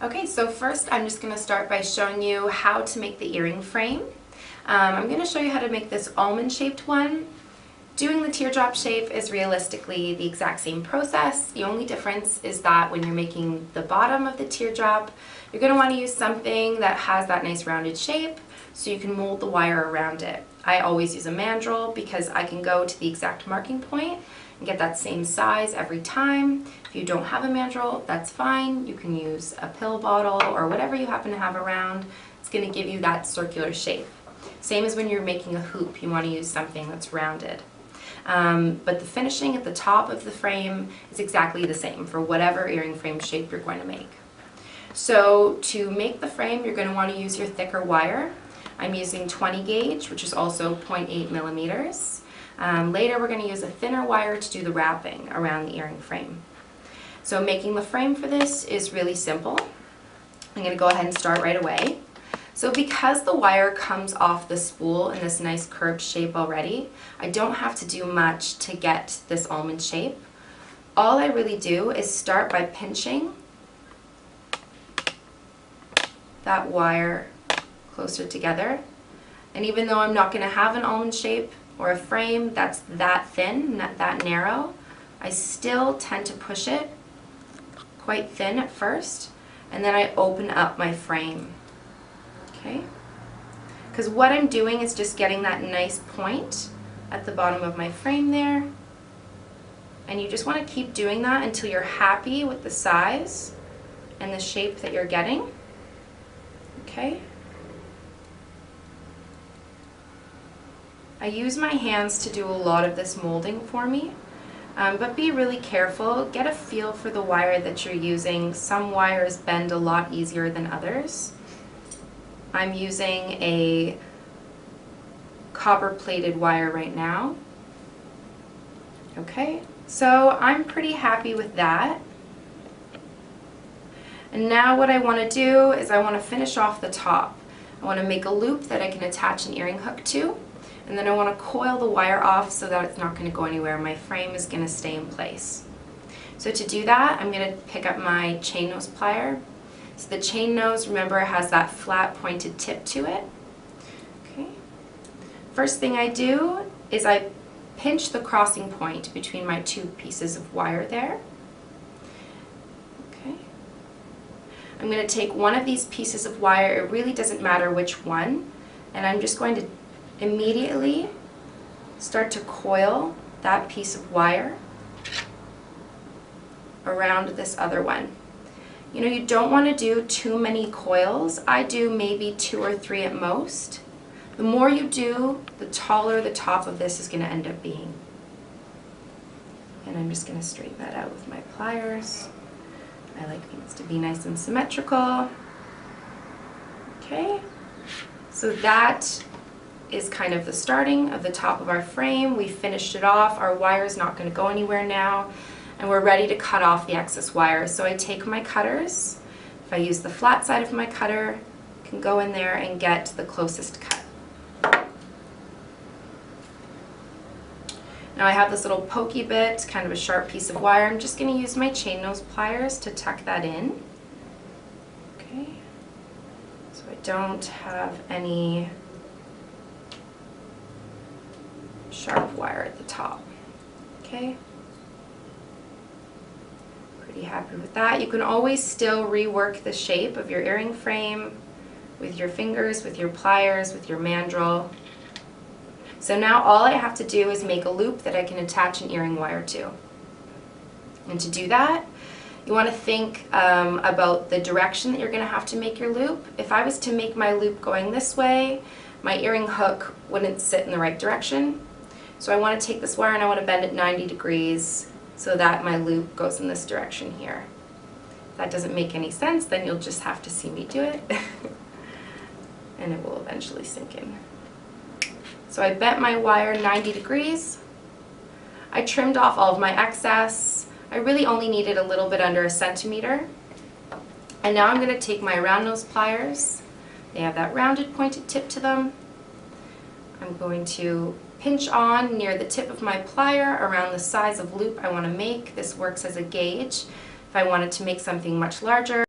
Okay, so first I'm just going to start by showing you how to make the earring frame. I'm going to show you how to make this almond shaped one. Doing the teardrop shape is realistically the exact same process. The only difference is that when you're making the bottom of the teardrop, you're going to want to use something that has that nice rounded shape so you can mold the wire around it. I always use a mandrel because I can go to the exact marking point and get that same size every time. If you don't have a mandrel, that's fine. You can use a pill bottle or whatever you happen to have around. It's going to give you that circular shape. Same as when you're making a hoop, you want to use something that's rounded. But the finishing at the top of the frame is exactly the same for whatever earring frame shape you're going to make. So to make the frame, you're going to want to use your thicker wire. I'm using 20 gauge, which is also 0.8 millimeters. Later we're going to use a thinner wire to do the wrapping around the earring frame. So making the frame for this is really simple. I'm going to go ahead and start right away. So because the wire comes off the spool in this nice curved shape already, I don't have to do much to get this almond shape. All I really do is start by pinching that wire closer together. And even though I'm not going to have an almond shape or a frame that's that thin, that narrow, I still tend to push it quite thin at first, and then I open up my frame. Okay? Because what I'm doing is just getting that nice point at the bottom of my frame there. And you just want to keep doing that until you're happy with the size and the shape that you're getting. Okay? I use my hands to do a lot of this molding for me. But be really careful. Get a feel for the wire that you're using. Some wires bend a lot easier than others. I'm using a copper-plated wire right now. Okay, so I'm pretty happy with that. And now what I want to do is I want to finish off the top. I want to make a loop that I can attach an earring hook to. And then I want to coil the wire off so that it's not going to go anywhere. My frame is going to stay in place. So to do that, I'm going to pick up my chain nose plier. So the chain nose, remember, has that flat pointed tip to it. Okay. First thing I do is I pinch the crossing point between my two pieces of wire there. Okay. I'm going to take one of these pieces of wire, it really doesn't matter which one, and I'm just going to immediately start to coil that piece of wire around this other one. You know, you don't want to do too many coils. I do maybe 2 or 3 at most. The more you do, the taller the top of this is going to end up being. And I'm just going to straighten that out with my pliers. I like things to be nice and symmetrical. Okay, so that is kind of the starting of the top of our frame. We finished it off. Our wire is not going to go anywhere now, and we're ready to cut off the excess wire. So I take my cutters. If I use the flat side of my cutter, I can go in there and get the closest cut. Now I have this little pokey bit, kind of a sharp piece of wire. I'm just going to use my chain nose pliers to tuck that in. Okay, so I don't have any sharp wire at the top. Okay, pretty happy with that. You can always still rework the shape of your earring frame with your fingers, with your pliers, with your mandrel. So now all I have to do is make a loop that I can attach an earring wire to. And to do that, you want to think about the direction that you're going to have to make your loop. If I was to make my loop going this way, my earring hook wouldn't sit in the right direction. So I want to take this wire and I want to bend it 90 degrees so that my loop goes in this direction here. If that doesn't make any sense, then you'll just have to see me do it. And it will eventually sink in. So I bent my wire 90 degrees. I trimmed off all of my excess. I really only needed a little bit under 1 centimeter. And now I'm going to take my round nose pliers. They have that rounded pointed tip to them. I'm going to pinch on near the tip of my plier around the size of loop I want to make. This works as a gauge. If I wanted to make something much larger,